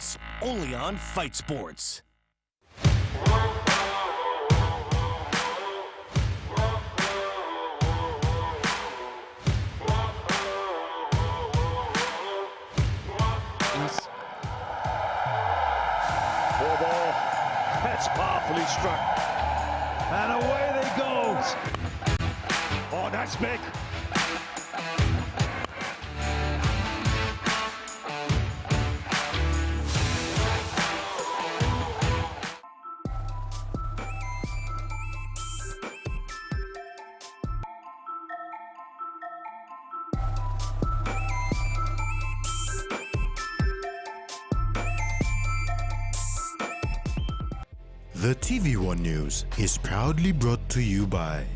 Sports, only on Fight Sports. Ball. That's powerfully struck. And away they go. Oh, that's big. The TVWAN News is proudly brought to you by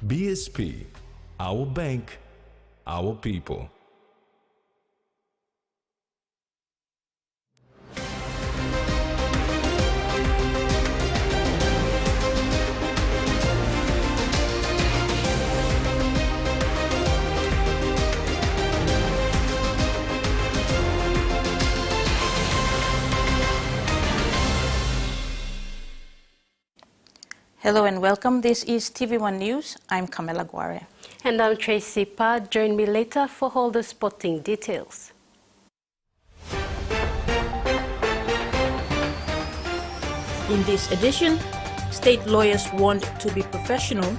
BSP, our bank, our people. Hello and welcome. This is TV1 News. I'm Camila Guare. And I'm Tracy Pa. Join me later for all the sporting details. In this edition, state lawyers want to be professional.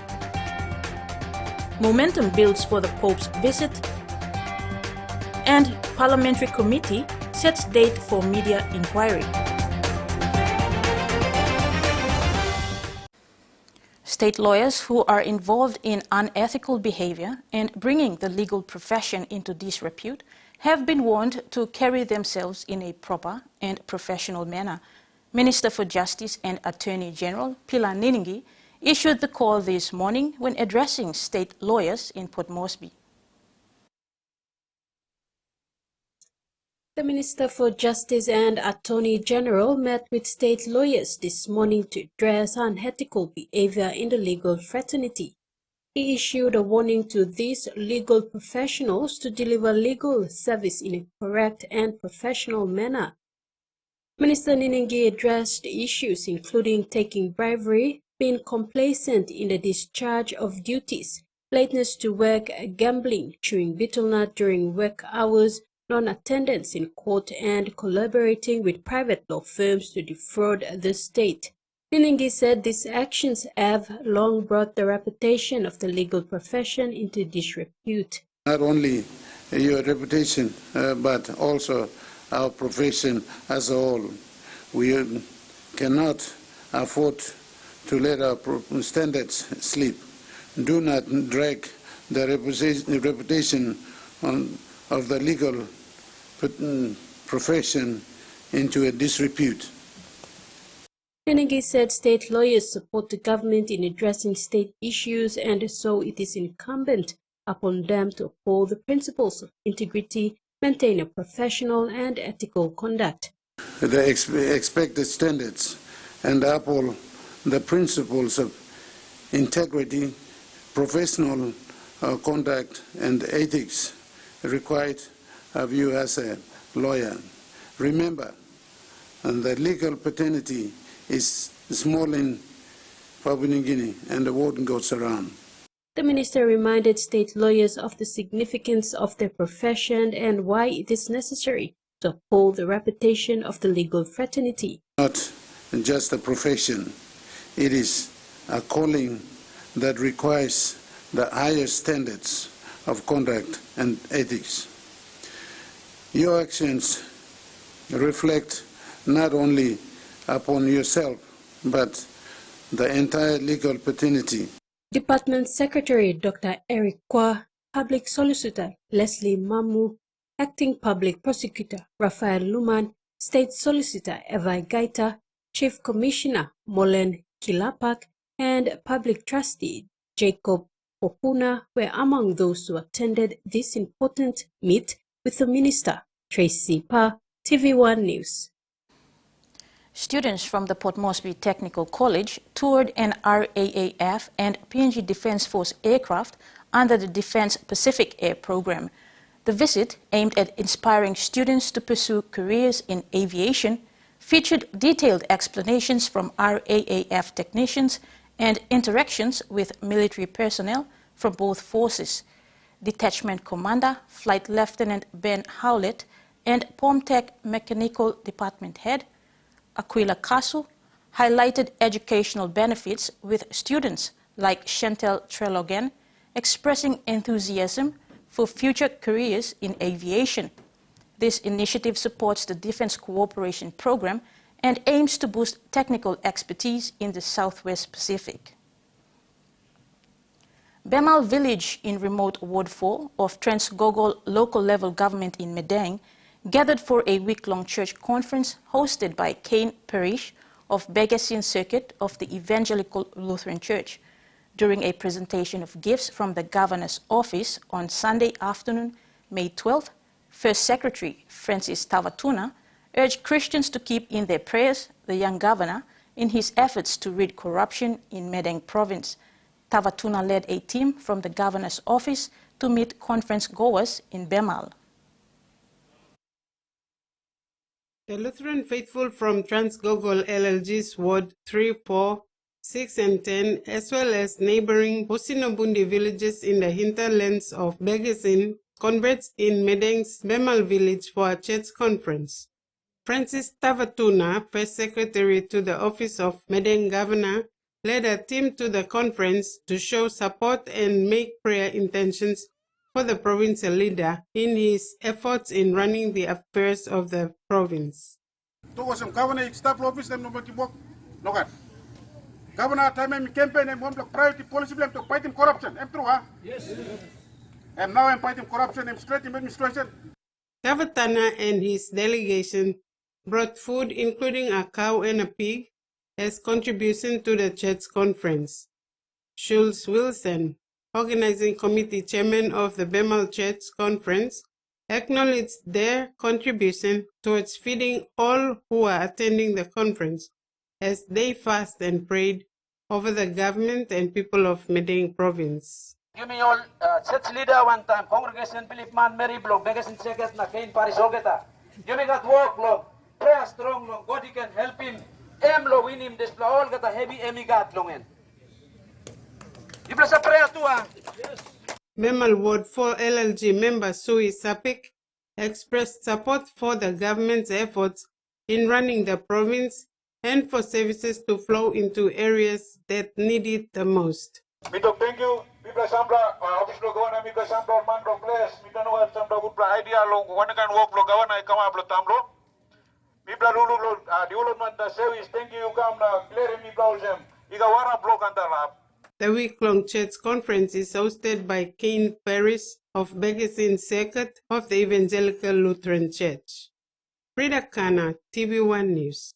Momentum builds for the Pope's visit. And Parliamentary Committee sets date for media inquiry. State lawyers who are involved in unethical behavior and bringing the legal profession into disrepute have been warned to carry themselves in a proper and professional manner. Minister for Justice and Attorney General Pilar Niningi issued the call this morning when addressing state lawyers in Port Moresby. The Minister for Justice and Attorney General met with state lawyers this morning to address unethical behavior in the legal fraternity. He issued a warning to these legal professionals to deliver legal service in a correct and professional manner. Minister Niningi addressed issues including taking bribery, being complacent in the discharge of duties, lateness to work, gambling, chewing betel nut during work hours, non-attendance in court, and collaborating with private law firms to defraud the state. Niningi said these actions have long brought the reputation of the legal profession into disrepute. Not only your reputation, but also our profession as a whole. We cannot afford to let our standards slip. Do not drag the reputation of the legal profession into a disrepute. Niningi said state lawyers support the government in addressing state issues, and so it is incumbent upon them to uphold the principles of integrity, maintain a professional and ethical conduct. The expected standards and uphold the principles of integrity, professional conduct and ethics required of you as a lawyer. Remember, the legal paternity is small in Papua New Guinea and the world goes around. The minister reminded state lawyers of the significance of their profession and why it is necessary to uphold the reputation of the legal fraternity. Not just a profession, it is a calling that requires the highest standards of conduct and ethics. Your actions reflect not only upon yourself, but the entire legal fraternity. Department Secretary Dr. Eric Kwa, Public Solicitor Leslie Mamu, Acting Public Prosecutor Raphael Luman, State Solicitor Evai Gaita, Chief Commissioner Molen Kilapak, and Public Trustee Jacob Popuna were among those who attended this important meet with the Minister. Tracy Pa, TV1 News. Students from the Port Moresby Technical College toured an RAAF and PNG Defence Force aircraft under the Defence Pacific Air Program. The visit, aimed at inspiring students to pursue careers in aviation, featured detailed explanations from RAAF technicians and interactions with military personnel from both forces. Detachment Commander Flight Lieutenant Ben Howlett and POMTEC Mechanical Department Head Aquila Kasu highlighted educational benefits, with students like Chantel Trelogen expressing enthusiasm for future careers in aviation. This initiative supports the Defense Cooperation Program and aims to boost technical expertise in the Southwest Pacific. Bemal Village in remote Ward 4 of Transgogol local level government in Madang gathered for a week-long church conference hosted by Kane Parish of Begasin Circuit of the Evangelical Lutheran Church. During a presentation of gifts from the Governor's office on Sunday afternoon, May 12th, First Secretary Francis Tavatuna urged Christians to keep in their prayers the young governor in his efforts to rid corruption in Madang province. Tavatuna led a team from the Governor's office to meet conference goers in Bemal. The Lutheran faithful from Transgogol LLG's Ward 3, 4, 6 and 10, as well as neighboring Hosinobundi villages in the hinterlands of Begasin, converged in Madang's Bemal village for a church conference. Francis Tavatuna, First Secretary to the Office of Madang Governor, led a team to the conference to show support and make prayer intentions for the provincial leader in his efforts in running the affairs of the province. Governor time campaign and one priority policy to fight corruption. Yes. And now I'm fighting corruption and straight in administration. Tavatana and his delegation brought food, including a cow and a pig, as contribution to the church conference. Schulz Wilson, organizing committee chairman of the Bemal Church Conference, acknowledged their contribution towards feeding all who are attending the conference as they fast and prayed over the government and people of Madang province. Give me all church leader one time, congregation Philip Man Mary Block, Begasin Second na Kain Parisogeta. Give me that work long, prayer strong long, God can help him. Lo win him display all got a heavy emigat longen. You bless a prayer too, ah. Bemal Ward 4 LLG member Sui Sapik expressed support for the government's efforts in running the province and for services to flow into areas that need it the most. Thank you. People Sambra, office lo gawana mi ka Sambra man lo place, mi don't know Sambra good idea lo one can work lo gawana come up lo tamlo. People lulu lo development service, thank you come na clear mi problem. Iga wara block under lab. The week-long church conference is hosted by Kane Parish of Begasin Circuit of the Evangelical Lutheran Church. Frida Kana, TVWAN News.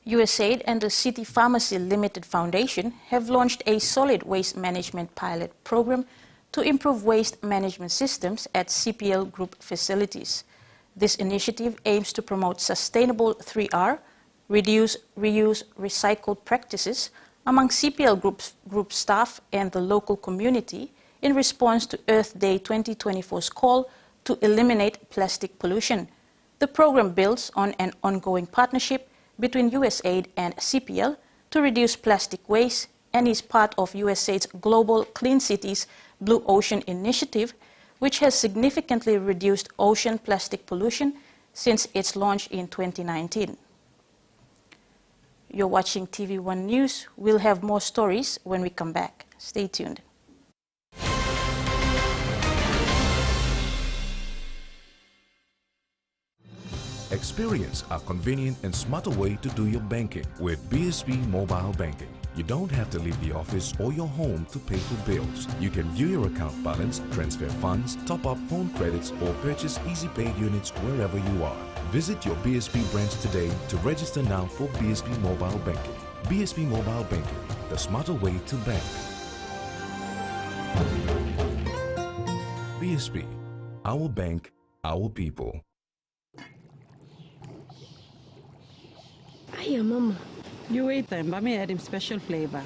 USAID and the City Pharmacy Limited Foundation have launched a solid waste management pilot program to improve waste management systems at CPL Group facilities. This initiative aims to promote sustainable 3R, reduce, reuse, recycle practices among CPL Group staff and the local community in response to Earth Day 2024's call to eliminate plastic pollution. The program builds on an ongoing partnership between USAID and CPL to reduce plastic waste and is part of USAID's Global Clean Cities Blue Ocean Initiative, which has significantly reduced ocean plastic pollution since its launch in 2019. You're watching TV1 News. We'll have more stories when we come back. Stay tuned. Experience a convenient and smarter way to do your banking with BSB Mobile Banking. You don't have to leave the office or your home to pay for bills. You can view your account balance, transfer funds, top up phone credits, or purchase easy paid units wherever you are. Visit your BSB branch today to register now for BSB Mobile Banking. BSB Mobile Banking, the smarter way to bank. BSB, our bank, our people. Hiya, Mama. You wait then, but me add him special flavor.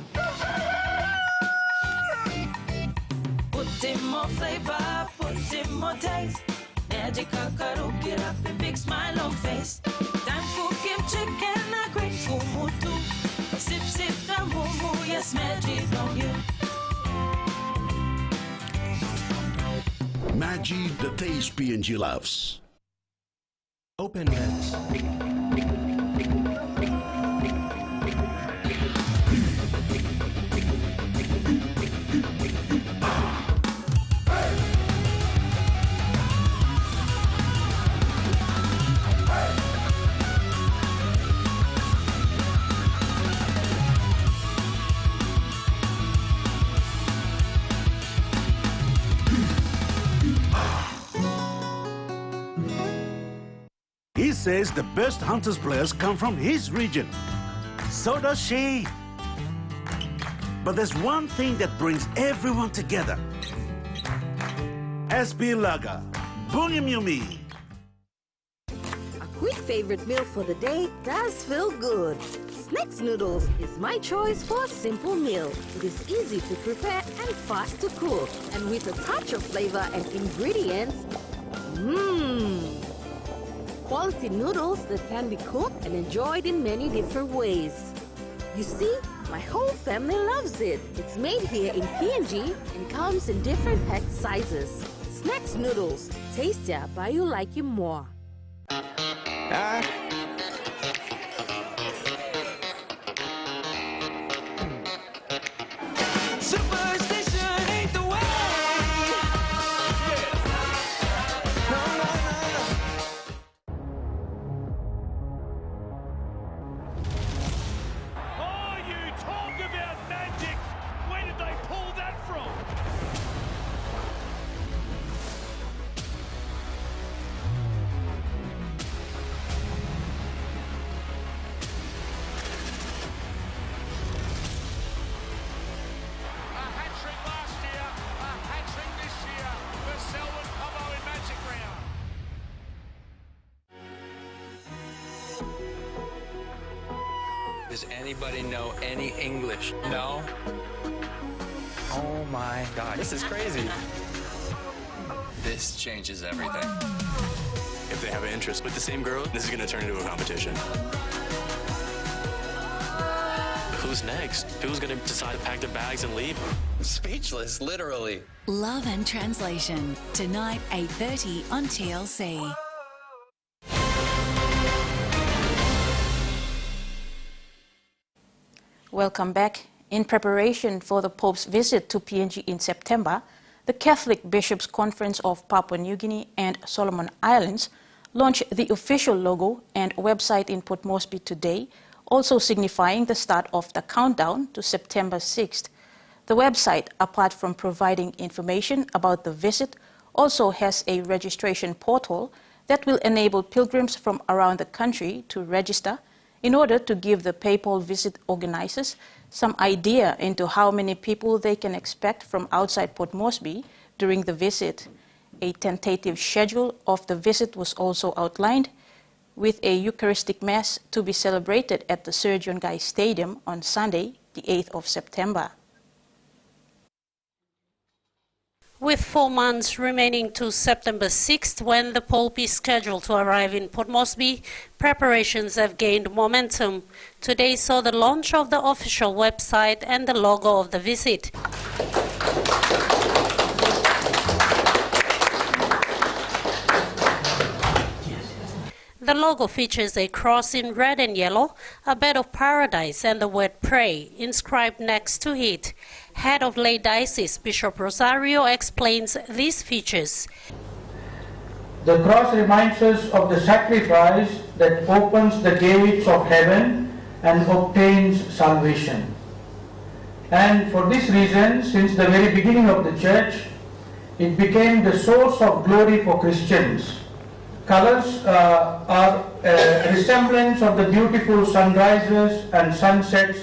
Put in more flavor, put in more taste. Magic kakaru, get up and big smile on face. Time for kimchi and a great fumu too. Sip, sip, the mumu, yes, magic on you. Maggi, the taste PNG loves. Open nets. He says the best Hunters players come from his region. So does she. But there's one thing that brings everyone together. SB Lager, Bungim Yumi. A quick favorite meal for the day does feel good. Snacks noodles is my choice for a simple meal. It is easy to prepare and fast to cook. And with a touch of flavor and ingredients, quality noodles that can be cooked and enjoyed in many different ways. You see, my whole family loves it. It's made here in PNG and comes in different pack sizes. Snacks noodles, tastier by you like you more. Superstition ain't the way. Oh, you talk about magic! Where did they pull that from? A hat-trick last year, a hat-trick this year for Selwyn Cobbo in Magic Round. Does anybody know any English? No? Oh my God, this is crazy. This changes everything. If they have an interest with the same girl, this is going to turn into a competition. Who's next? Who's going to decide to pack their bags and leave? Speechless, literally. Love and Translation, tonight 8:30 on TLC. Welcome back. In preparation for the Pope's visit to PNG in September, the Catholic Bishops' Conference of Papua New Guinea and Solomon Islands launched the official logo and website in Port Moresby today, also signifying the start of the countdown to September 6th. The website, apart from providing information about the visit, also has a registration portal that will enable pilgrims from around the country to register in order to give the papal visit organizers some idea into how many people they can expect from outside Port Moresby during the visit. A tentative schedule of the visit was also outlined, with a Eucharistic Mass to be celebrated at the Sir John Guy Stadium on Sunday, the 8th of September. With 4 months remaining to September 6th, when the Pope is scheduled to arrive in Port Moresby, preparations have gained momentum. Today saw the launch of the official website and the logo of the visit. The logo features a cross in red and yellow, a bed of paradise and the word pray inscribed next to it. Head of Lay Diocese Bishop Rosario explains these features. The cross reminds us of the sacrifice that opens the gates of heaven and obtains salvation. And for this reason, since the very beginning of the church, it became the source of glory for Christians. Colors are a resemblance of the beautiful sunrises and sunsets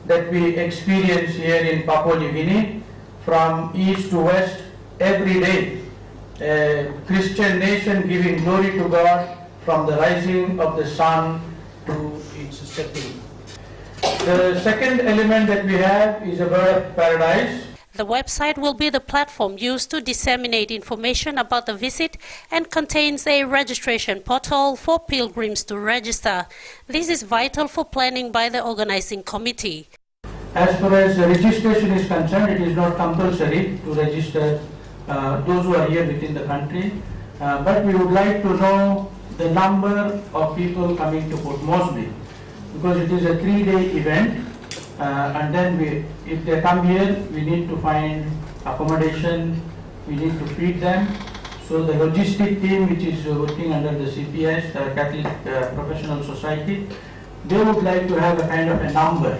that we experience here in Papua New Guinea from east to west every day. A Christian nation giving glory to God from the rising of the sun to its setting. The second element that we have is a bird paradise. The website will be the platform used to disseminate information about the visit and contains a registration portal for pilgrims to register. This is vital for planning by the organizing committee. As far as registration is concerned, it is not compulsory to register those who are here within the country, but we would like to know the number of people coming to Port Moresby, because it is a 3-day event, and then if they come here, we need to find accommodation, we need to feed them. So the logistic team, which is working under the CPS, Catholic Professional Society, they would like to have a kind of a number.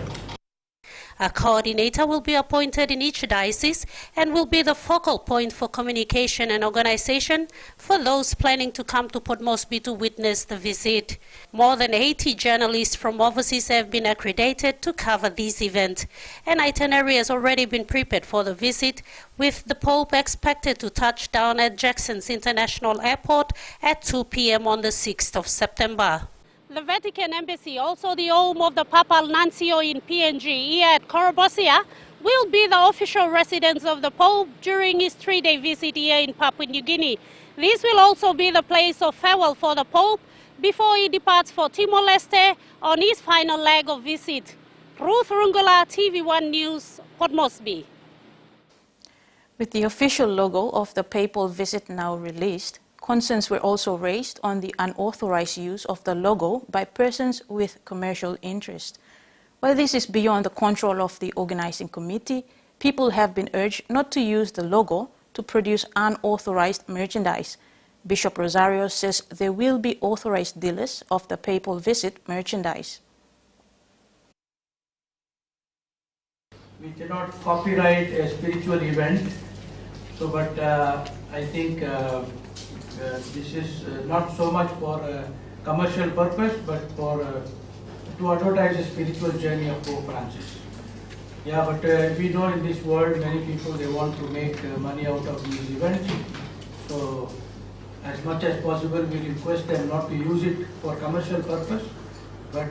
A coordinator will be appointed in each diocese and will be the focal point for communication and organization for those planning to come to Port Moresby to witness the visit. More than 80 journalists from overseas have been accredited to cover this event. An itinerary has already been prepared for the visit, with the Pope expected to touch down at Jackson's International Airport at 2 p.m. on the 6th of September. The Vatican Embassy, also the home of the Papal Nuncio in PNG here at Corobosia, will be the official residence of the Pope during his 3-day visit here in Papua New Guinea. This will also be the place of farewell for the Pope before he departs for Timor-Leste on his final leg of visit. Ruth Rungula, TVWAN News, Port Moresby. With the official logo of the papal visit now released, concerns were also raised on the unauthorized use of the logo by persons with commercial interest. While this is beyond the control of the organizing committee, people have been urged not to use the logo to produce unauthorized merchandise. Bishop Rosario says there will be authorized dealers of the papal visit merchandise. We cannot copyright a spiritual event, but I think this is not so much for a commercial purpose, but for to advertise the spiritual journey of Pope Francis. Yeah, but we know in this world many people, they want to make money out of these events. So as much as possible, we request them not to use it for commercial purpose. But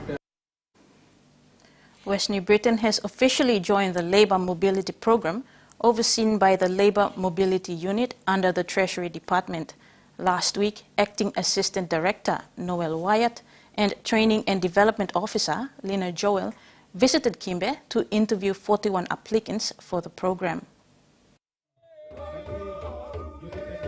West New Britain has officially joined the Labour Mobility Programme, overseen by the Labour Mobility Unit under the Treasury Department. Last week, Acting Assistant Director Noel Wyatt and Training and Development Officer Lena Joel visited Kimbe to interview 41 applicants for the program.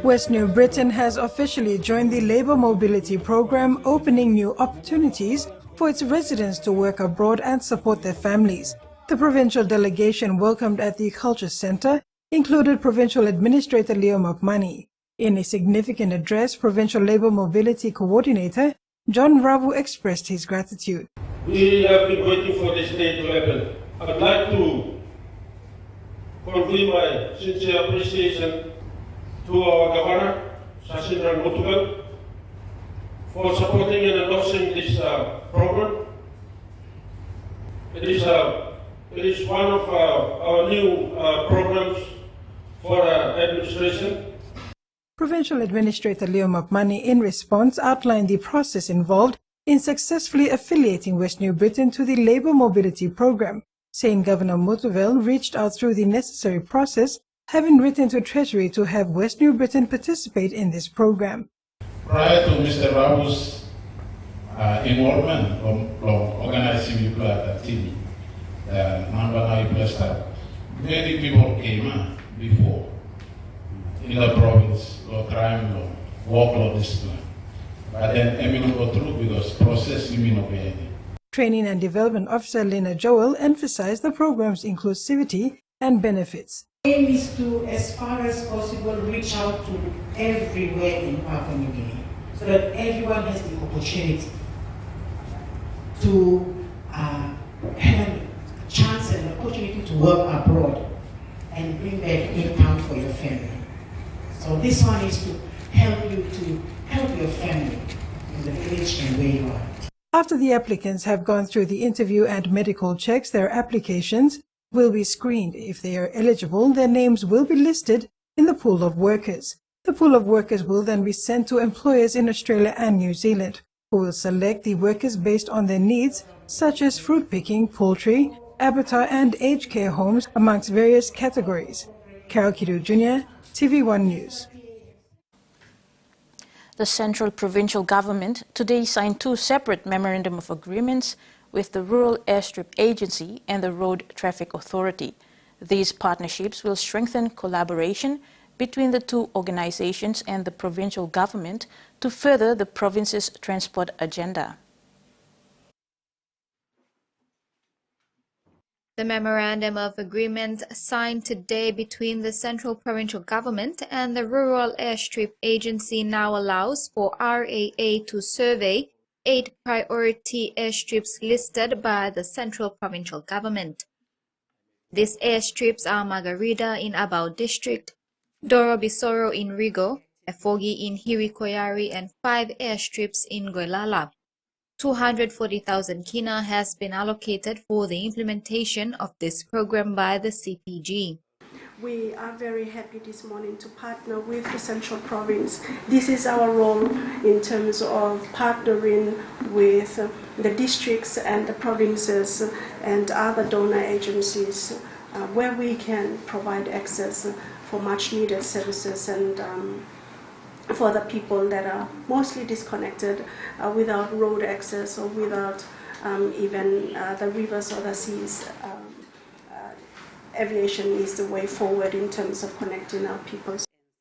West New Britain has officially joined the Labour Mobility Programme, opening new opportunities for its residents to work abroad and support their families. The provincial delegation welcomed at the Culture Centre included Provincial Administrator Leo Mapmani. In a significant address, Provincial Labour Mobility Coordinator John Ravu expressed his gratitude. We have been waiting for this day to happen. I'd like to convey my sincere appreciation to our Governor, Sasindran Mutugal, for supporting and endorsing this program. It is one of our new programs for administration. Provincial Administrator Leo Mapmani, in response, outlined the process involved in successfully affiliating West New Britain to the Labour Mobility Programme, saying Governor Mutuvel reached out through the necessary process, having written to Treasury to have West New Britain participate in this programme. Prior to Mr. Ravu's involvement of organizing people activity, many people came before in the province, or crime law, work law discipline. But then I mean go through because process you mean obey. Training and Development Officer Lena Joel emphasized the program's inclusivity and benefits. The aim is to, as far as possible, reach out to everywhere in Papua New Guinea, so that everyone has the opportunity to have a chance and opportunity to work abroad and bring back income for your family. So this one is to help you to help your family in the village and where you are. After the applicants have gone through the interview and medical checks, their applications will be screened. If they are eligible, their names will be listed in the pool of workers. The pool of workers will then be sent to employers in Australia and New Zealand, who will select the workers based on their needs, such as fruit picking, poultry, abattoir and aged care homes, amongst various categories. Carol Kidu Jr., TVWAN News. The Central Provincial Government today signed two separate Memorandum of Agreements with the Rural Airstrip Agency and the Road Traffic Authority. These partnerships will strengthen collaboration between the two organizations and the provincial government to further the province's transport agenda. The Memorandum of Agreement signed today between the Central Provincial Government and the Rural Airstrip Agency now allows for RAA to survey 8 priority airstrips listed by the Central Provincial Government. These airstrips are Margarida in Abao District, Doro Bisoro in Rigo, Efogi in Hirikoyari, and 5 airstrips in Goilala. 240,000 kina has been allocated for the implementation of this program by the CPG. We are very happy this morning to partner with the Central Province. This is our role in terms of partnering with the districts and the provinces and other donor agencies where we can provide access for much needed services and for the people that are mostly disconnected without road access or without even the rivers or the seas. Aviation is the way forward in terms of connecting our people.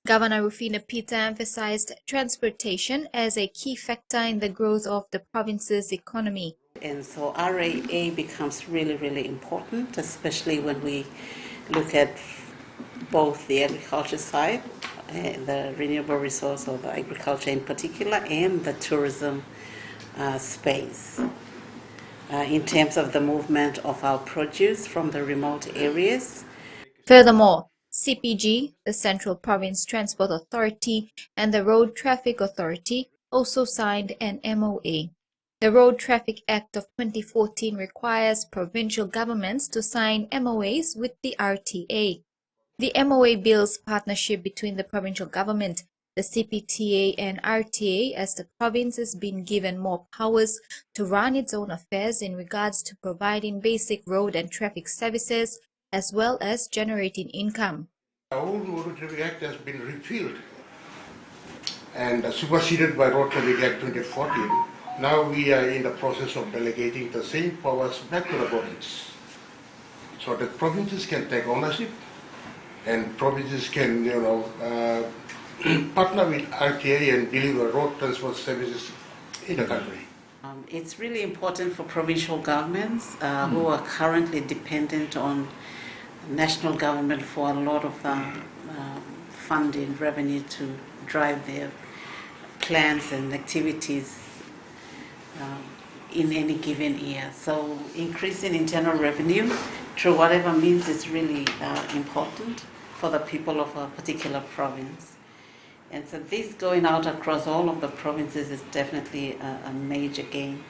Governor Rufina Peter emphasized transportation as a key factor in the growth of the province's economy. And so RAA becomes really, really important, especially when we look at both the agriculture side, the renewable resource of agriculture in particular, and the tourism space. In terms of the movement of our produce from the remote areas. Furthermore, CPG, the Central Province Transport Authority, and the Road Traffic Authority also signed an MOA. The Road Traffic Act of 2014 requires provincial governments to sign MOAs with the RTA. The MOA builds partnership between the provincial government, the CPTA and RTA, as the province has been given more powers to run its own affairs in regards to providing basic road and traffic services as well as generating income. The old Road Traffic Act has been repealed and superseded by Road Traffic Act 2014. Now we are in the process of delegating the same powers back to the province, so that provinces can take ownership and provinces can, partner with RTA and deliver road transport services in the country. It's really important for provincial governments who are currently dependent on national government for a lot of funding revenue to drive their plans and activities in any given year. So increasing internal revenue through whatever means is really important for the people of a particular province. And so this going out across all of the provinces is definitely a major gain.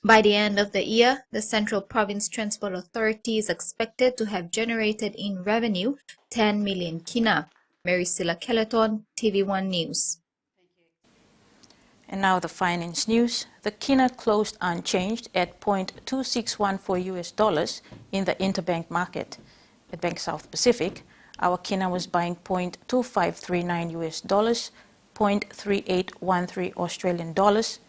By the end of the year, the Central Province Transport Authority is expected to have generated in revenue 10 million kina. Mary Silla Kelleton, TV1 News. And now the finance news. The kina closed unchanged at $0.2614 in the interbank market. At Bank South Pacific, our kina was buying $0.2539 $0.3813 Australian dollars,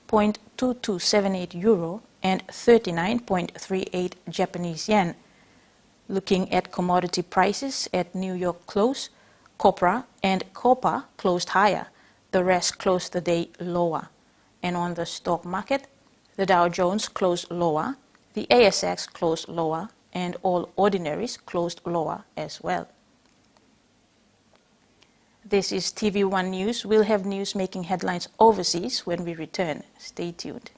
$0.2278 euro, and 39.38 Japanese yen. Looking at commodity prices at New York close, copra and copper closed higher. The rest closed the day lower. And on the stock market, the Dow Jones closed lower, the ASX closed lower, and all ordinaries closed lower as well. This is TV1 News. We'll have news making headlines overseas when we return. Stay tuned.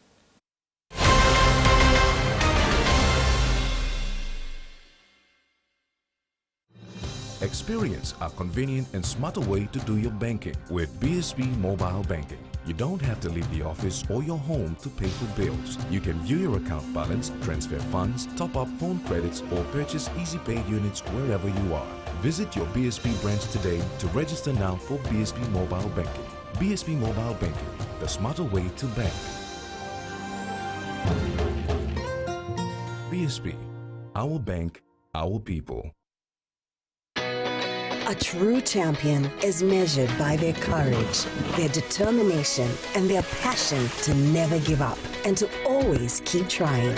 Experience a convenient and smarter way to do your banking with BSB Mobile Banking. You don't have to leave the office or your home to pay for bills. You can view your account balance, transfer funds, top up phone credits, or purchase Easy Pay units wherever you are. Visit your BSB branch today to register now for BSB Mobile Banking. BSB Mobile Banking, the smarter way to bank. BSB. Our bank, our people. A true champion is measured by their courage, their determination, and their passion to never give up and to always keep trying.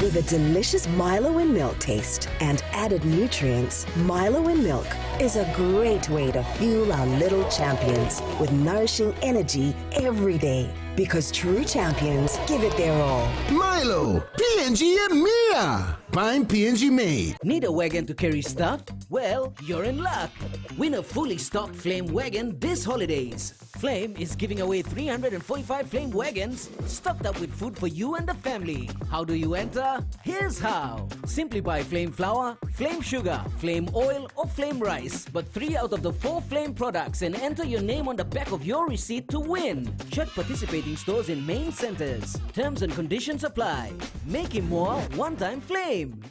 With a delicious Milo in milk taste and added nutrients, Milo in milk is a great way to fuel our little champions with nourishing energy every day. Because true champions give it their all. Milo, PNG and Mia. Prime PNG made. Need a wagon to carry stuff? Well, you're in luck. Win a fully stocked Flame wagon this holidays. Flame is giving away 345 Flame wagons stocked up with food for you and the family. How do you enter? Here's how. Simply buy Flame flour, Flame sugar, Flame oil or Flame rice. But 3 out of the 4 Flame products and enter your name on the back of your receipt to win. Check participating stores in main centers. Terms and conditions apply. Make it more one-time Flame.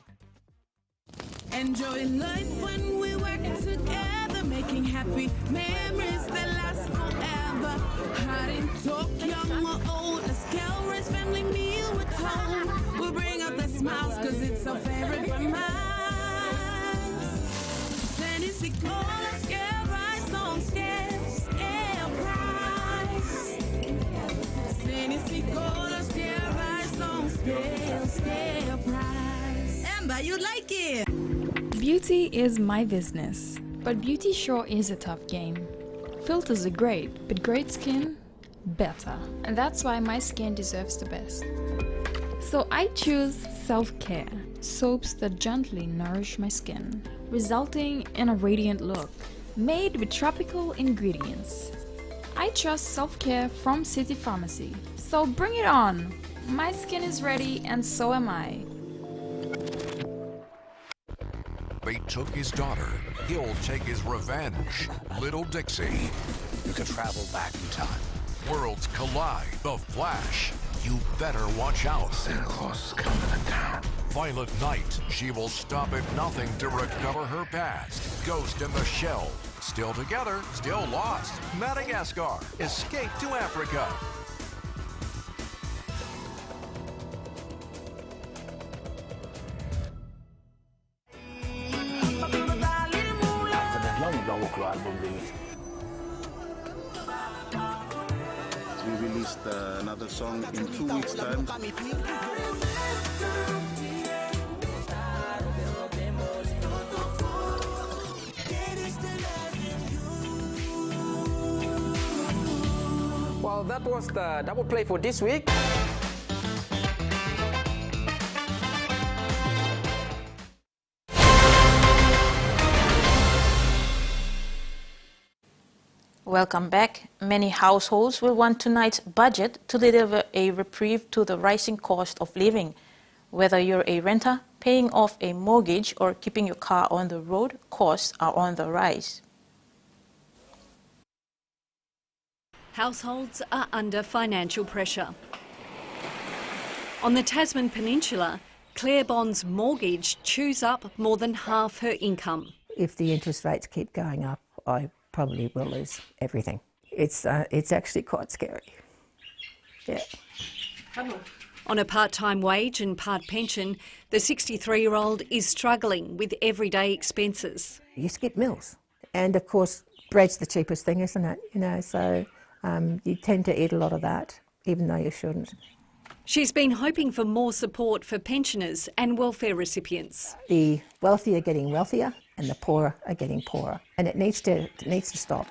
Enjoy life when we work together, making happy memories that last forever. Hot in talk, young or old, let's Calra's family meal with home. We'll bring out the smiles cause it's our favorite from mine. Sandy Sicola, scare rice, don't scare, scare price. Sandy Sicola, scare rice, don't scare, scare price. Amber, you like it? Beauty is my business, but beauty sure is a tough game. Filters are great, but great skin, better. And that's why my skin deserves the best. So I choose self-care, soaps that gently nourish my skin, resulting in a radiant look, made with tropical ingredients. I trust self-care from City Pharmacy, so bring it on! My skin is ready and so am I. They took his daughter. He'll take his revenge. Little Dixie. You can travel back in time. Worlds collide. The Flash. You better watch out. Santa Claus is coming to town. Violet Knight. She will stop at nothing to recover her past. Ghost in the Shell. Still together, still lost. Madagascar. Escape to Africa. We released another song in 2 weeks' time. Well, that was the double play for this week. Welcome back. Many households will want tonight's budget to deliver a reprieve to the rising cost of living. Whether you're a renter, paying off a mortgage, or keeping your car on the road, costs are on the rise. Households are under financial pressure. On the Tasman Peninsula, Claire Bond's mortgage chews up more than half her income. If the interest rates keep going up, I probably will lose everything. It's actually quite scary. Yeah. On a part-time wage and part pension, the 63-year-old is struggling with everyday expenses. You skip meals, and of course, bread's the cheapest thing, isn't it? You know, so you tend to eat a lot of that, even though you shouldn't. She's been hoping for more support for pensioners and welfare recipients. The wealthy are getting wealthier, and the poorer are getting poorer, and it needs to stop.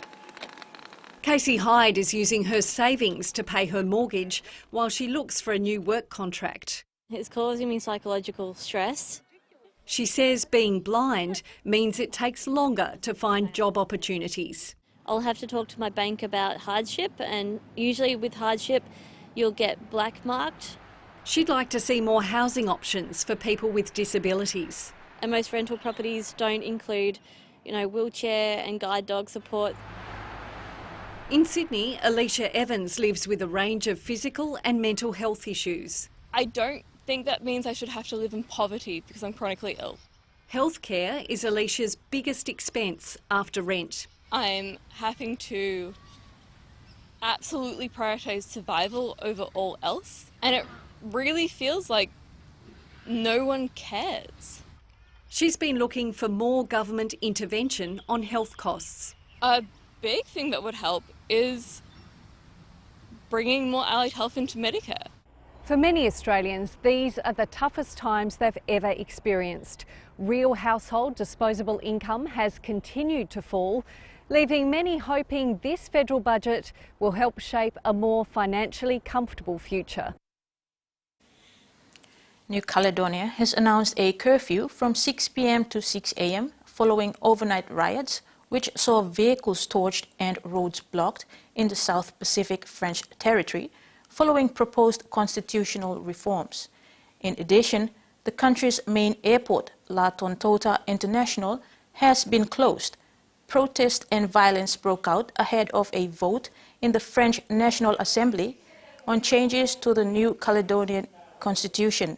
Casey Hyde is using her savings to pay her mortgage while she looks for a new work contract. It's causing me psychological stress. She says being blind means it takes longer to find job opportunities. I'll have to talk to my bank about hardship, and usually with hardship you'll get black marked. She'd like to see more housing options for people with disabilities. And most rental properties don't include, wheelchair and guide dog support. In Sydney, Alicia Evans lives with a range of physical and mental health issues. I don't think that means I should have to live in poverty because I'm chronically ill. Healthcare is Alicia's biggest expense after rent. I'm having to absolutely prioritise survival over all else, and it really feels like no one cares. She's been looking for more government intervention on health costs. A big thing that would help is bringing more allied health into Medicare. For many Australians, these are the toughest times they've ever experienced. Real household disposable income has continued to fall, leaving many hoping this federal budget will help shape a more financially comfortable future. New Caledonia has announced a curfew from 6 p.m. to 6 a.m. following overnight riots, which saw vehicles torched and roads blocked in the South Pacific French territory, following proposed constitutional reforms. In addition, the country's main airport, La Tontota International, has been closed. Protest and violence broke out ahead of a vote in the French National Assembly on changes to the New Caledonian constitution.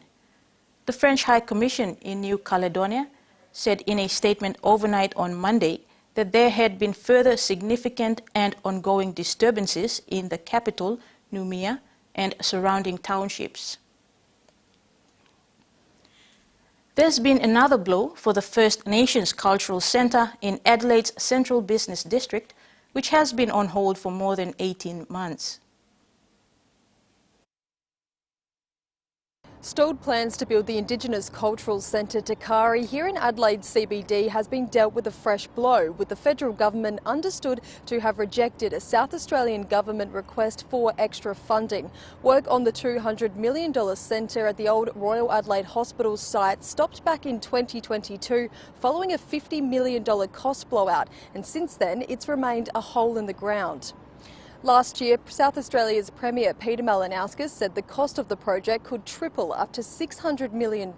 The French High Commission in New Caledonia said in a statement overnight on Monday that there had been further significant and ongoing disturbances in the capital, Noumea, and surrounding townships. There's been another blow for the First Nations Cultural Centre in Adelaide's Central Business District, which has been on hold for more than 18 months. Stalled plans to build the Indigenous Cultural Centre Takari here in Adelaide CBD has been dealt with a fresh blow, with the federal government understood to have rejected a South Australian government request for extra funding. Work on the $200 million centre at the old Royal Adelaide Hospital site stopped back in 2022 following a $50 million cost blowout, and since then it's remained a hole in the ground. Last year, South Australia's Premier Peter Malinauskas said the cost of the project could triple up to $600 million.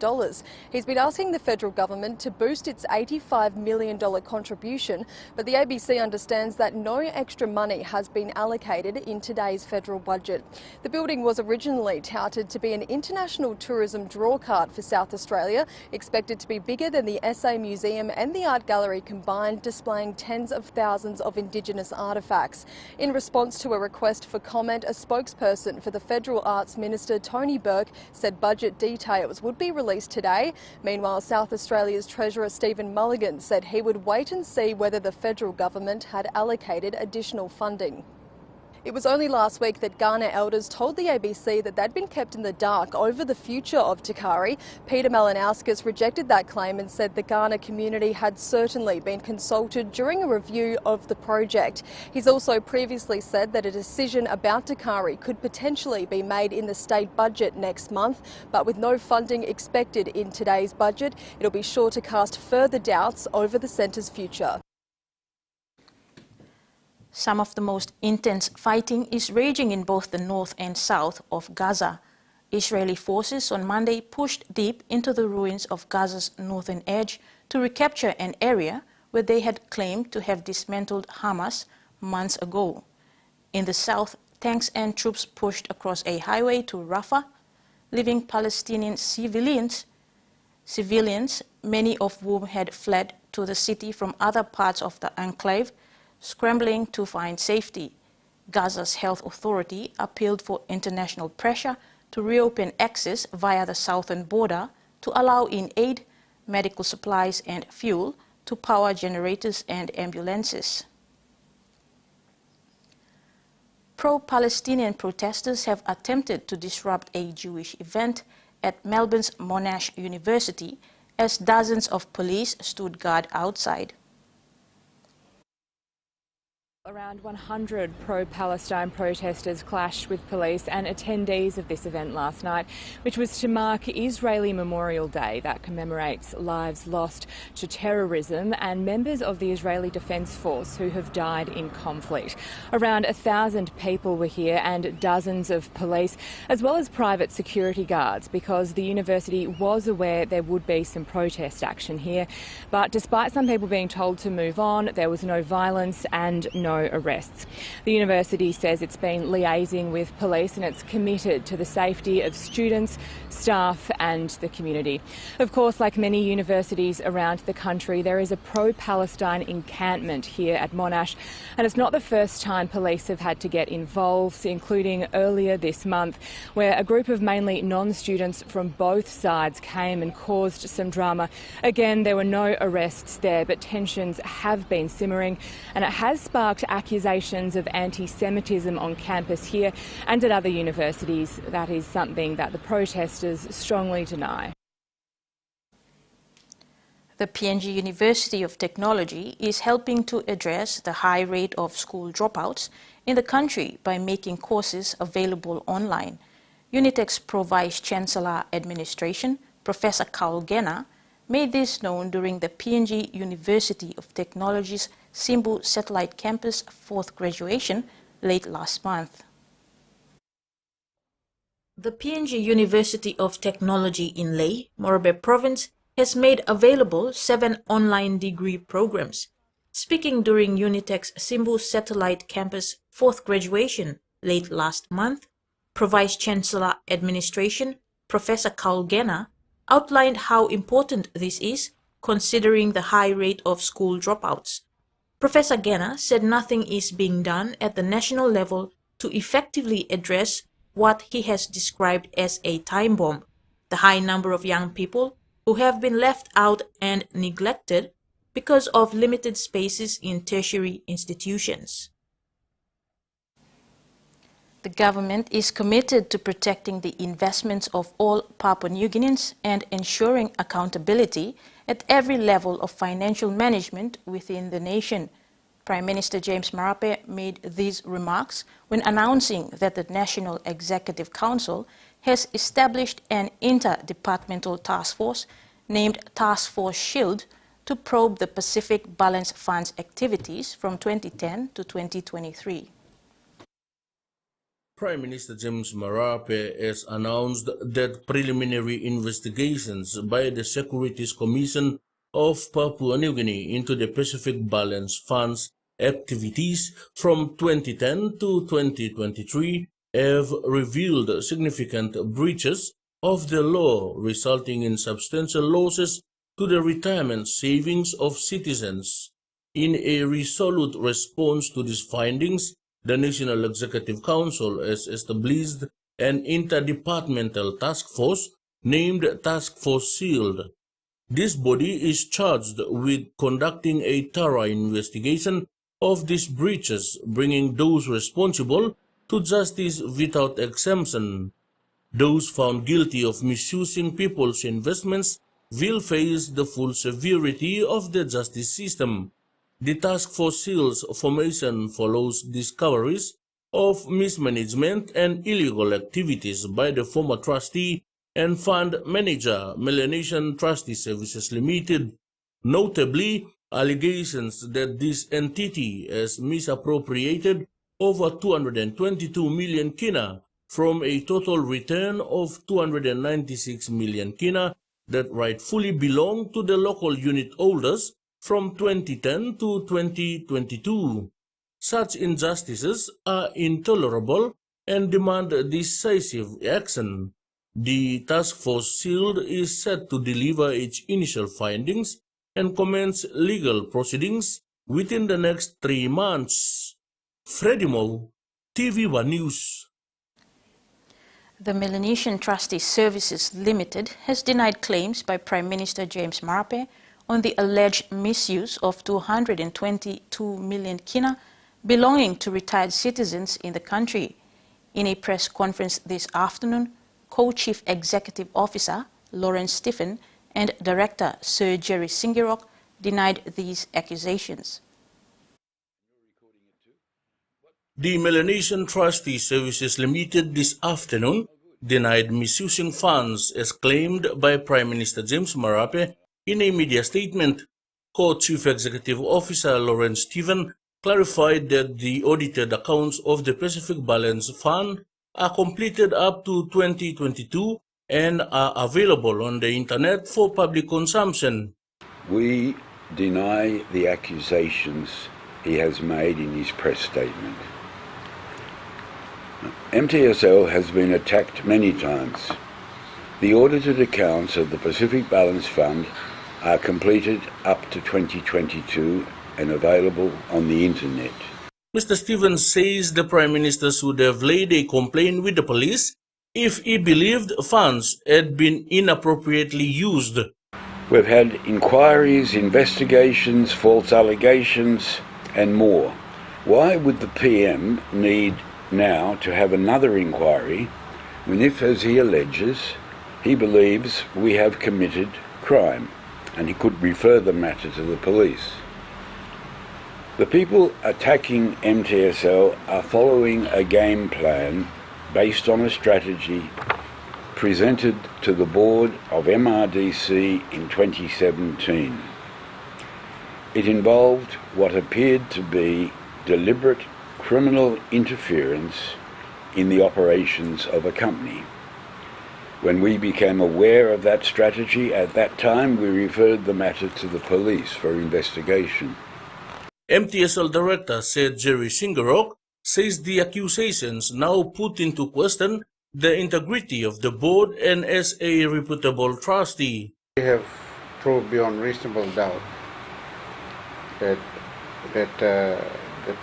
He's been asking the federal government to boost its $85 million contribution, but the ABC understands that no extra money has been allocated in today's federal budget. The building was originally touted to be an international tourism drawcard for South Australia, expected to be bigger than the SA Museum and the Art Gallery combined, displaying tens of thousands of Indigenous artefacts. In response to a request for comment, a spokesperson for the Federal Arts Minister, Tony Burke, said budget details would be released today. Meanwhile, South Australia's Treasurer Stephen Mulligan said he would wait and see whether the federal government had allocated additional funding. It was only last week that Kaurna elders told the ABC that they'd been kept in the dark over the future of Takari. Peter Malinauskas rejected that claim and said the Kaurna community had certainly been consulted during a review of the project. He's also previously said that a decision about Takari could potentially be made in the state budget next month, but with no funding expected in today's budget, it'll be sure to cast further doubts over the centre's future. Some of the most intense fighting is raging in both the north and south of Gaza. Israeli forces on Monday pushed deep into the ruins of Gaza's northern edge to recapture an area where they had claimed to have dismantled Hamas months ago. In the south, tanks and troops pushed across a highway to Rafah, leaving Palestinian civilians, many of whom had fled to the city from other parts of the enclave, scrambling to find safety. Gaza's health authority appealed for international pressure to reopen access via the southern border to allow in aid, medical supplies and fuel to power generators and ambulances. Pro-Palestinian protesters have attempted to disrupt a Jewish event at Melbourne's Monash University as dozens of police stood guard outside. Around 100 pro-Palestine protesters clashed with police and attendees of this event last night, which was to mark Israeli Memorial Day that commemorates lives lost to terrorism and members of the Israeli Defence Force who have died in conflict. Around 1,000 people were here and dozens of police, as well as private security guards, because the university was aware there would be some protest action here. But despite some people being told to move on, there was no violence and no no arrests. The university says it's been liaising with police and it's committed to the safety of students, staff and the community. Of course, like many universities around the country, there is a pro-Palestine encampment here at Monash, and it's not the first time police have had to get involved, including earlier this month, where a group of mainly non-students from both sides came and caused some drama. Again, there were no arrests there, but tensions have been simmering, and it has sparked accusations of anti-Semitism on campus here and at other universities. That is something that the protesters strongly deny. The PNG University of Technology is helping to address the high rate of school dropouts in the country by making courses available online. Unitech's Pro-Vice Chancellor Administration, Professor Carl Genna, made this known during the PNG University of Technology's Simbu Satellite Campus 4th graduation late last month. The PNG University of Technology in Lae, Morobe Province, has made available 7 online degree programs. Speaking during Unitech's Simbu Satellite Campus 4th graduation late last month, Pro-Vice Chancellor Administration, Professor Carl Genna, outlined how important this is considering the high rate of school dropouts. Professor Genna said nothing is being done at the national level to effectively address what he has described as a time bomb, the high number of young people who have been left out and neglected because of limited spaces in tertiary institutions. The government is committed to protecting the investments of all Papua New Guineans and ensuring accountability at every level of financial management within the nation. Prime Minister James Marape made these remarks when announcing that the National Executive Council has established an interdepartmental task force named Task Force SHIELD to probe the Pacific Balance Fund's activities from 2010 to 2023. Prime Minister James Marape has announced that preliminary investigations by the Securities Commission of Papua New Guinea into the Pacific Balance Fund's activities from 2010 to 2023 have revealed significant breaches of the law, resulting in substantial losses to the retirement savings of citizens. In a resolute response to these findings, the National Executive Council has established an interdepartmental task force named Task Force SHIELD. This body is charged with conducting a thorough investigation of these breaches, bringing those responsible to justice without exemption. Those found guilty of misusing people's investments will face the full severity of the justice system. The Task Force SHIELD's formation follows discoveries of mismanagement and illegal activities by the former trustee and fund manager, Melanesian Trustee Services Limited. Notably, allegations that this entity has misappropriated over 222 million kina from a total return of 296 million kina that rightfully belong to the local unit holders from 2010 to 2022. Such injustices are intolerable and demand decisive action. The Task Force SHIELD is set to deliver its initial findings and commence legal proceedings within the next 3 months. Freddie Mo, TVWAN News. The Melanesian Trustee Services Limited has denied claims by Prime Minister James Marape on the alleged misuse of 222 million kina belonging to retired citizens in the country. In a press conference this afternoon, Co-Chief Executive Officer Lawrence Stephen and Director Sir Jerry Singirok denied these accusations. The Melanesian Trustee Services Limited this afternoon denied misusing funds as claimed by Prime Minister James Marape in a media statement. Co-Chief Executive Officer Lawrence Stephen clarified that the audited accounts of the Pacific Balance Fund are completed up to 2022 and are available on the internet for public consumption. We deny the accusations he has made in his press statement. MTSL has been attacked many times. The audited accounts of the Pacific Balance Fund are completed up to 2022 and available on the internet. Mr. Stevens says the Prime Minister should have laid a complaint with the police if he believed funds had been inappropriately used. We've had inquiries, investigations, false allegations and more. Why would the PM need now to have another inquiry when, if, as he alleges, he believes we have committed crime, and he could refer the matter to the police? The people attacking MTSL are following a game plan based on a strategy presented to the board of MRDC in 2017. It involved what appeared to be deliberate criminal interference in the operations of a company. When we became aware of that strategy at that time, we referred the matter to the police for investigation. MTSL Director said Jerry Singarok says the accusations now put into question the integrity of the board and as a reputable trustee. We have proved beyond reasonable doubt that the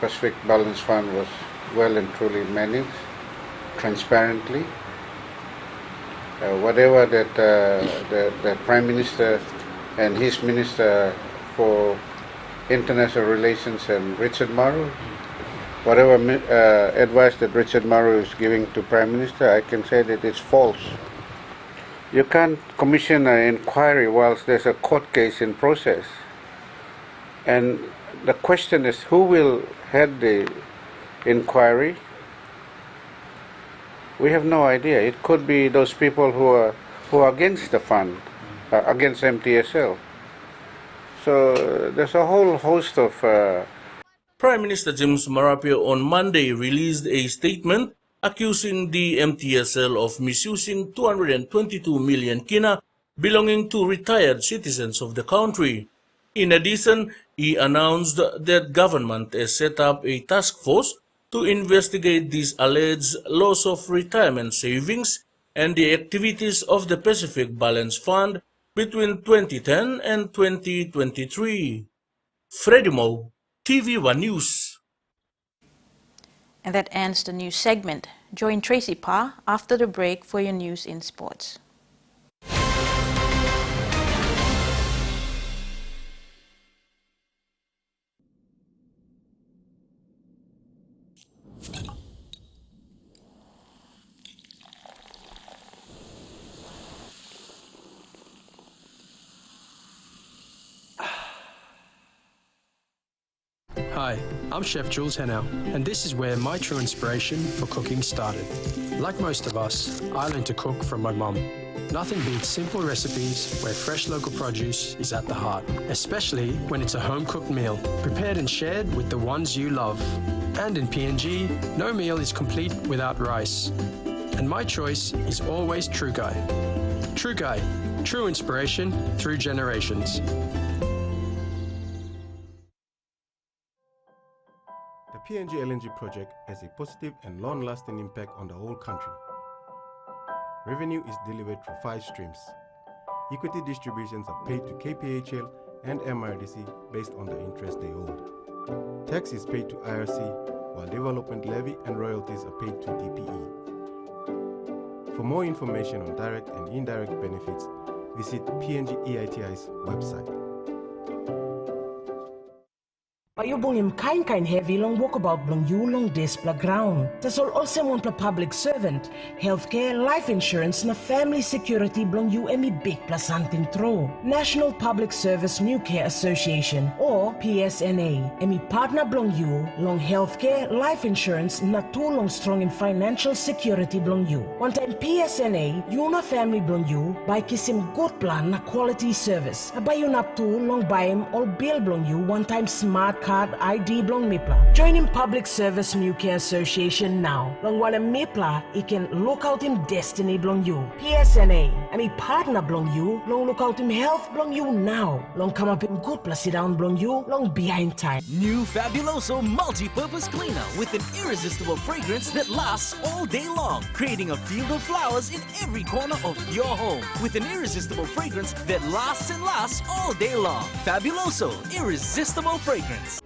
Pacific Balance Fund was well and truly managed, transparently. Whatever that the Prime Minister and his Minister for International Relations and Richard Marrow, whatever advice that Richard Marrow is giving to Prime Minister, I can say that it's false. You can't commission an inquiry whilst there's a court case in process. And the question is, who will head the inquiry? We have no idea. It could be those people who are against the fund, against MTSL. So there's a whole host of... Prime Minister James Marape on Monday released a statement accusing the MTSL of misusing 222 million kina belonging to retired citizens of the country. In addition, he announced that government has set up a task force to investigate this alleged loss of retirement savings and the activities of the Pacific Balance Fund between 2010 and 2023. Freddie Mo, TVWAN News. And that ends the news segment. Join Tracy Pa after the break for your news in sports. Hi, I'm Chef Jules Hennell, and this is where my true inspiration for cooking started. Like most of us, I learned to cook from my mum. Nothing beats simple recipes where fresh local produce is at the heart, especially when it's a home-cooked meal, prepared and shared with the ones you love. And in PNG, no meal is complete without rice. And my choice is always True Guy. True Guy, true inspiration through generations. The PNG LNG project has a positive and long-lasting impact on the whole country. Revenue is delivered through 5 streams. Equity distributions are paid to KPHL and MRDC based on the interest they hold. Tax is paid to IRC, while development levy and royalties are paid to DPE. For more information on direct and indirect benefits, visit PNG EITI's website. Payubong im kain heavy long walkabout blong you long this pla ground. Tasol also one pla public servant, healthcare, life insurance na family security blong you emi big pla something throw. National Public Service New Care Association or PSNA. Emi partner blong you long healthcare, life insurance na too long strong in financial security blong you. One time PSNA, you na family blong you by kisim good plan na quality service. Abay yun up to long buy him all bill blong you one time smart card ID blong Mipla. Join in Public Service New Care Association now. Long wana Mipla, it can look out in destiny blong you. PSNA, I mean partner blong you. Long look out in health blong you now. Long come up in good plus sit down blong you. Long behind time. New Fabuloso multi-purpose cleaner with an irresistible fragrance that lasts all day long, creating a field of flowers in every corner of your home with an irresistible fragrance that lasts and lasts all day long. Fabuloso, irresistible fragrance.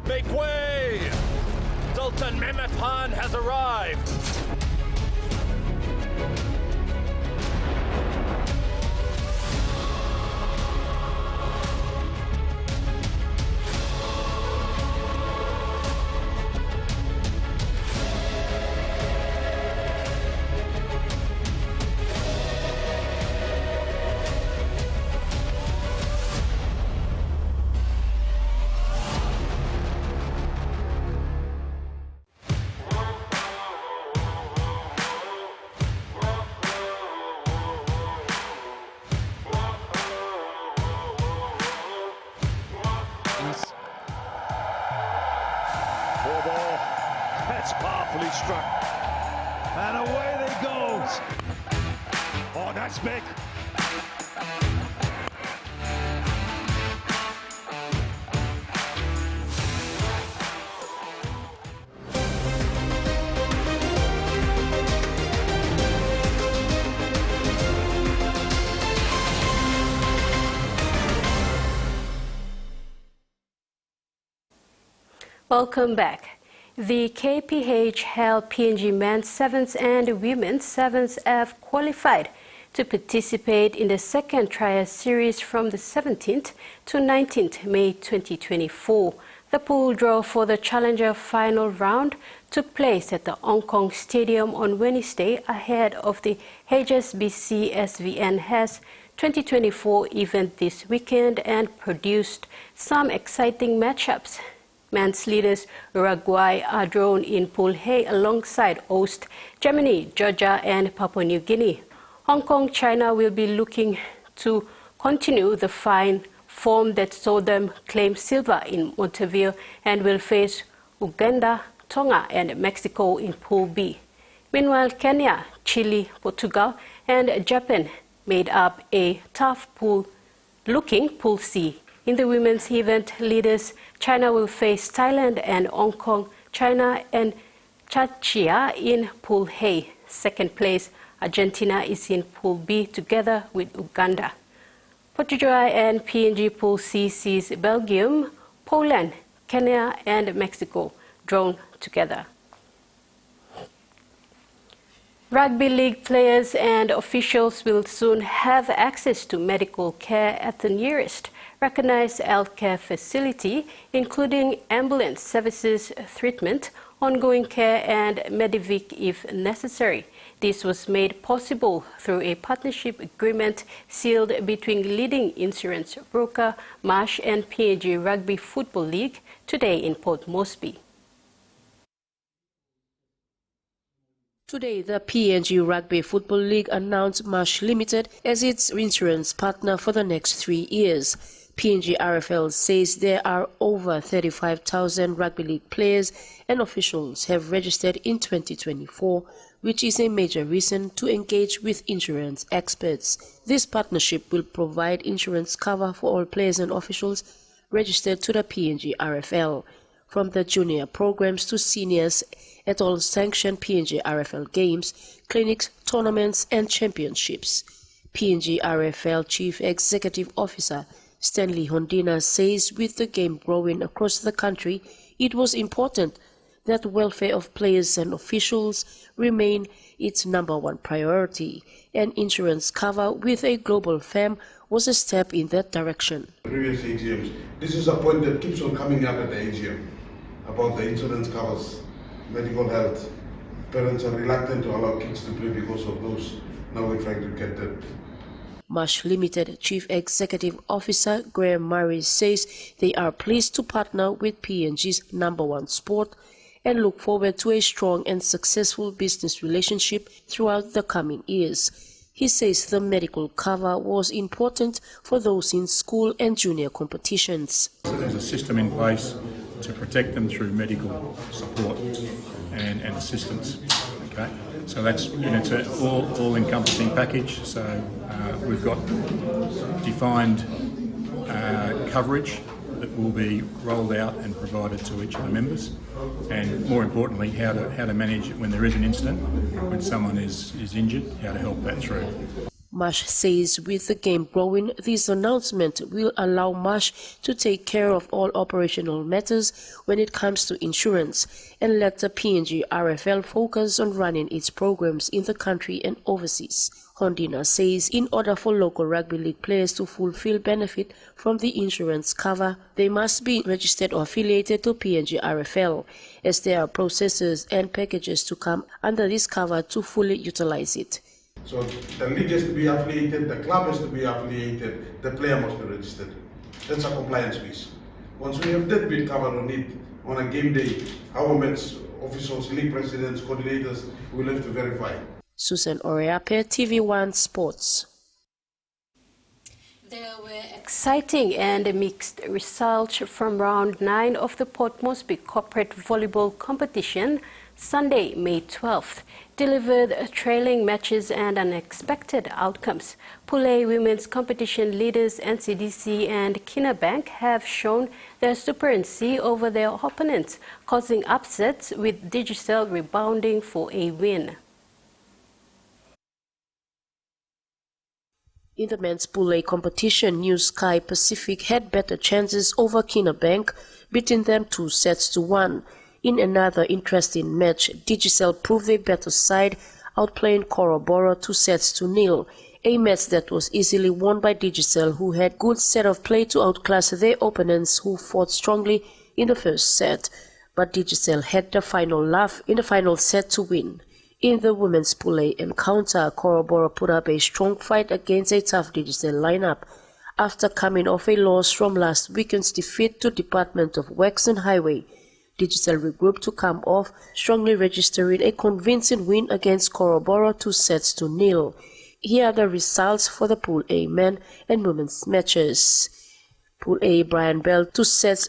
Make way! Sultan Mehmet Han has arrived! That's powerfully struck. And away they goes. Oh, that's big. Welcome back. The KPH held PNG men's sevens and women's sevens F qualified to participate in the second trial series from the 17th to 19th May 2024. The pool draw for the Challenger final round took place at the Hong Kong Stadium on Wednesday ahead of the HSBC SVN HES 2024 event this weekend and produced some exciting matchups. Men's leaders Uruguay are drawn in Pool A alongside host Germany, Georgia and Papua New Guinea. Hong Kong, China will be looking to continue the fine form that saw them claim silver in Montevideo and will face Uganda, Tonga and Mexico in Pool B. Meanwhile, Kenya, Chile, Portugal and Japan made up a tough pool-looking Pool C. In the women's event, leaders China will face Thailand and Hong Kong, China and Czechia in Pool A. Second place, Argentina is in Pool B together with Uganda. Portugal and PNG Pool C sees Belgium, Poland, Kenya and Mexico drawn together. Rugby league players and officials will soon have access to medical care at the nearest recognized healthcare facility, including ambulance services, treatment, ongoing care and Medivic if necessary. This was made possible through a partnership agreement sealed between leading insurance broker Marsh and PNG Rugby Football League today in Port Moresby. Today, the PNG Rugby Football League announced Marsh Limited as its insurance partner for the next 3 years. PNG RFL says there are over 35,000 rugby league players and officials have registered in 2024, which is a major reason to engage with insurance experts. This partnership will provide insurance cover for all players and officials registered to the PNG RFL, from the junior programs to seniors at all sanctioned PNG RFL games, clinics, tournaments and championships. PNG RFL Chief Executive Officer Stanley Hondina says with the game growing across the country, it was important that the welfare of players and officials remain its #1 priority, and insurance cover with a global firm was a step in that direction. Previous AGMs, this is a point that keeps on coming up at the AGM about the insurance covers, medical health. Parents are reluctant to allow kids to play because of those. Now we're trying to get that. Marsh Limited Chief Executive Officer Graham Murray says they are pleased to partner with PNG's #1 sport and look forward to a strong and successful business relationship throughout the coming years. He says the medical cover was important for those in school and junior competitions. So there's a system in place to protect them through medical support and assistance. Okay, so that's it's an all-encompassing package. So we've got defined coverage that will be rolled out and provided to each of the members, and more importantly, how to manage it when there is an incident, when someone is injured, how to help that through. Marsh says with the game growing, this announcement will allow Marsh to take care of all operational matters when it comes to insurance and let the PNG RFL focus on running its programs in the country and overseas. Hondina says in order for local rugby league players to fulfill benefit from the insurance cover, they must be registered or affiliated to PNG RFL, as there are processes and packages to come under this cover to fully utilize it. So the league has to be affiliated, the club has to be affiliated, the player must be registered. That's a compliance piece. Once we have that bit covered on it, on a game day, our match officials, league presidents, coordinators will have to verify. Susan Oreape, TVWAN Sports. There were exciting and mixed results from round 9 of the Port Moresby Corporate Volleyball Competition, Sunday, May 12th, delivered thrilling matches and unexpected outcomes. Pool A women's competition leaders NCDC and Kinabank have shown their supremacy over their opponents, causing upsets with Digicel rebounding for a win. In the men's Pool A competition, New Sky Pacific had better chances over Kinabank, beating them 2-1. In another interesting match, Digicel proved a better side, outplaying Coroboro 2-0, a match that was easily won by Digicel, who had good set of play to outclass their opponents who fought strongly in the first set. But Digicel had the final laugh in the final set to win. In the women's Pool A encounter, Coroboro put up a strong fight against a tough Digicel lineup. After coming off a loss from last weekend's defeat to Department of Works and Highway, Digicel regrouped to come off, strongly registering a convincing win against Coroboro 2-0. Here are the results for the Pool A men and women's matches. Pool A, Brian Bell 2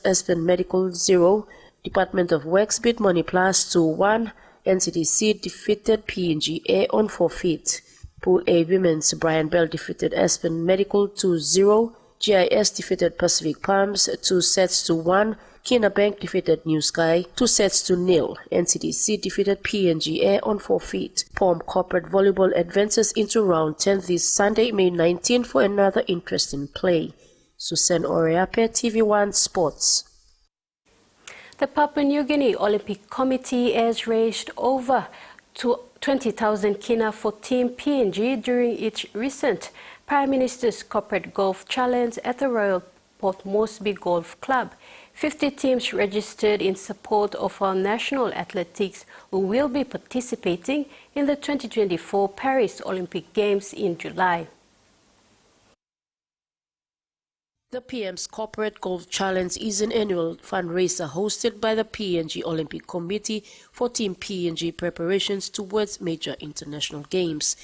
Aspen Medical 0, Department of Works beat Money Plus 2-1, NCDC defeated PNG on forfeit. Pool A women's, Brian Bell defeated Aspen Medical 2-0, GIS defeated Pacific Palms 2-1, Kinabank defeated New Sky 2-0, NCDC defeated PNG on forfeit. POM Corporate Volleyball advances into round 10 this Sunday, May 19 for another interesting play. Susan Oreape, TV1 Sports. The Papua New Guinea Olympic Committee has raised over 20,000 kina for Team PNG during its recent Prime Minister's Corporate Golf Challenge at the Royal Port Moresby Golf Club. 50 teams registered in support of our national athletics who will be participating in the 2024 Paris Olympic Games in July. The PM's Corporate Golf Challenge is an annual fundraiser hosted by the PNG Olympic Committee for Team PNG preparations towards major international games.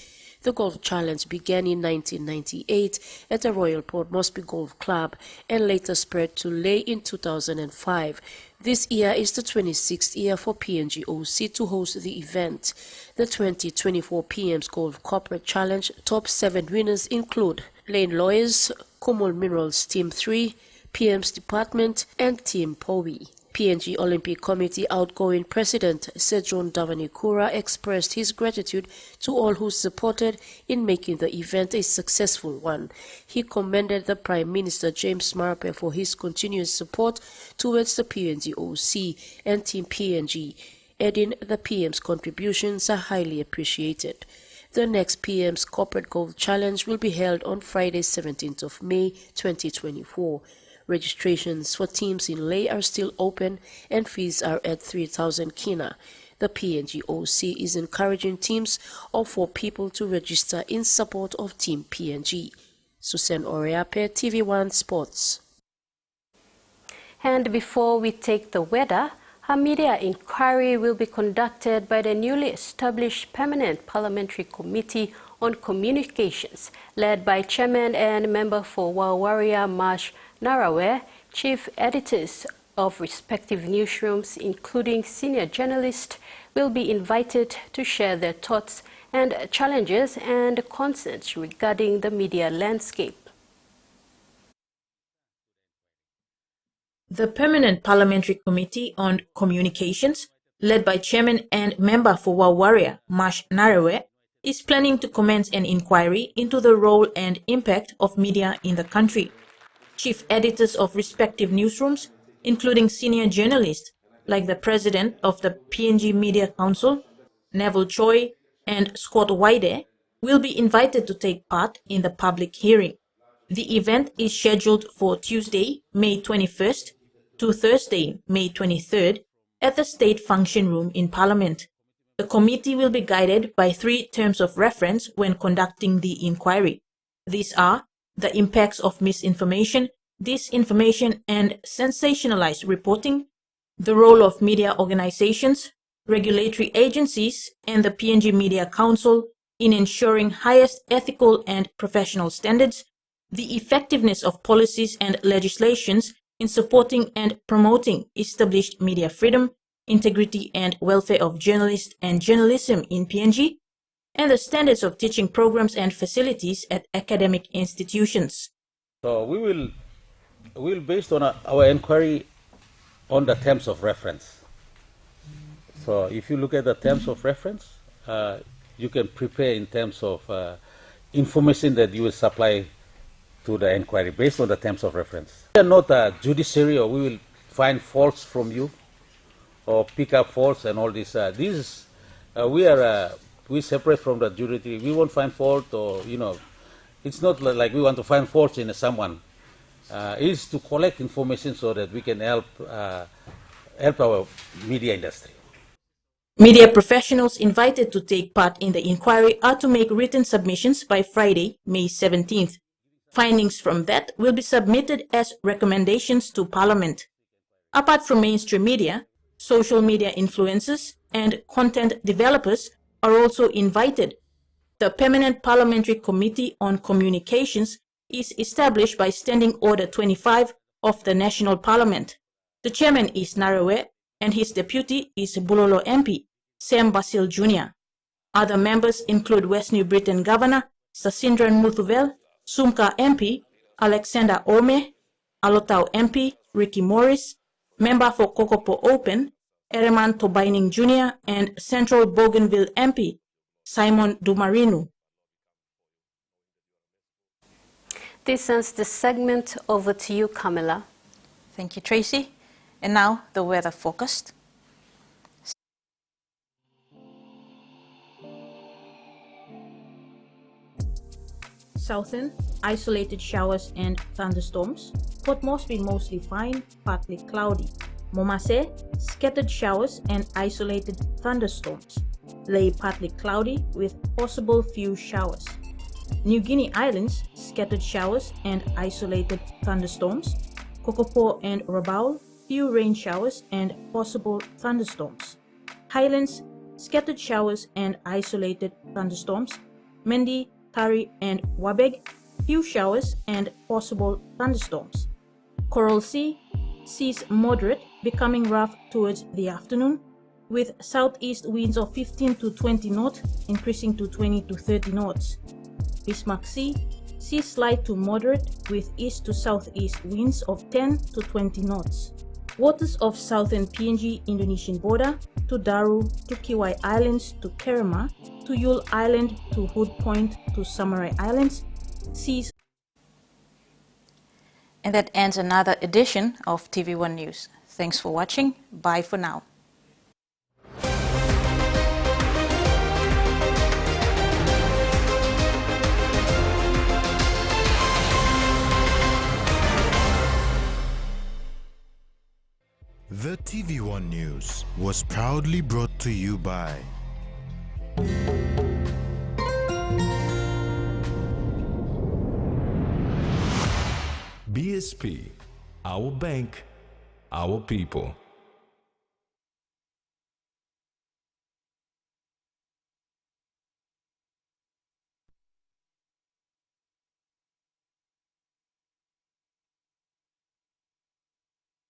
The Golf Challenge began in 1998 at the Royal Port Moresby Golf Club and later spread to Leh in 2005. This year is the 26th year for PNG OC to host the event. The 2024 PM's Golf Corporate Challenge top 7 winners include Lane Lawyers, Kumul Minerals Team 3, PM's Department, and Team POWI. PNG Olympic Committee outgoing President Sejong Davanikura expressed his gratitude to all who supported in making the event a successful one. He commended the Prime Minister James Marape for his continuous support towards the PNG OC and Team PNG, adding the PM's contributions are highly appreciated. The next PM's Corporate Golf Challenge will be held on Friday, 17th of May 2024. Registrations for teams in Leh are still open and fees are at 3,000 kina. The PNG OC is encouraging teams or for people to register in support of Team PNG. Susan Oreape, TV1 Sports. And before we take the weather, A media inquiry will be conducted by the newly established Permanent Parliamentary Committee on Communications, led by Chairman and Member for Warwaria Marsh Narawe, Chief Editors of respective newsrooms, including senior journalists, will be invited to share their thoughts and challenges and concerns regarding the media landscape. The Permanent Parliamentary Committee on Communications, led by Chairman and Member for Warwaria Marsh Narawe, is planning to commence an inquiry into the role and impact of media in the country. Chief editors of respective newsrooms, including senior journalists like the President of the PNG Media Council, Neville Choi, and Scott Waide, will be invited to take part in the public hearing. The event is scheduled for Tuesday, May 21st to Thursday, May 23rd at the State Function Room in Parliament. The committee will be guided by 3 terms of reference when conducting the inquiry. These are the impacts of misinformation, disinformation, and sensationalized reporting, the role of media organizations, regulatory agencies, and the PNG Media Council in ensuring highest ethical and professional standards, the effectiveness of policies and legislations in supporting and promoting established media freedom, integrity, and welfare of journalists and journalism in PNG, and the standards of teaching programs and facilities at academic institutions. So we will based on our inquiry on the terms of reference. So if you look at the terms of reference, you can prepare in terms of information that you will supply to the inquiry based on the terms of reference. We are not a judiciary, or we will find faults from you or pick up faults and all this. We separate from the judiciary. We won't find fault, or it's not like we want to find faults in someone. It is to collect information so that we can help our media industry. Media professionals invited to take part in the inquiry are to make written submissions by Friday, May 17th. Findings from that will be submitted as recommendations to Parliament. Apart from mainstream media, social media influencers and content developers are also invited. The Permanent Parliamentary Committee on Communications is established by Standing Order 25 of the National Parliament. The chairman is Narawe and his deputy is Bulolo MP, Sam Basil Jr. Other members include West New Britain Governor Sasindran Muthuvel, Sumka MP, Alexander Ome, Alotau MP, Ricky Morris, member for Kokopo Open, Ereman Tobaining Jr., and Central Bougainville MP, Simon Dumarinu. This ends the segment. Over to you, Camilla. Thank you, Tracy. And now the weather forecast. Southern, isolated showers and thunderstorms. Port Moresby mostly fine, partly cloudy. Momase, scattered showers and isolated thunderstorms. Lae partly cloudy with possible few showers. New Guinea Islands, scattered showers and isolated thunderstorms. Kokopo and Rabaul, few rain showers and possible thunderstorms. Highlands, scattered showers and isolated thunderstorms. Mendi, Tari and Wabeg, few showers and possible thunderstorms. Coral Sea, seas moderate, becoming rough towards the afternoon, with southeast winds of 15 to 20 knots, increasing to 20 to 30 knots. Bismarck Sea, seas slight to moderate, with east to southeast winds of 10 to 20 knots. Waters of southern PNG Indonesian border, to Daru, to Kiwai Islands, to Kerema, to Yule Island, to Hood Point, to Samarai Islands, seas. And that ends another edition of TVWAN News. Thanks for watching. Bye for now. The TVWAN News was proudly brought to you by BSP, our bank, our people.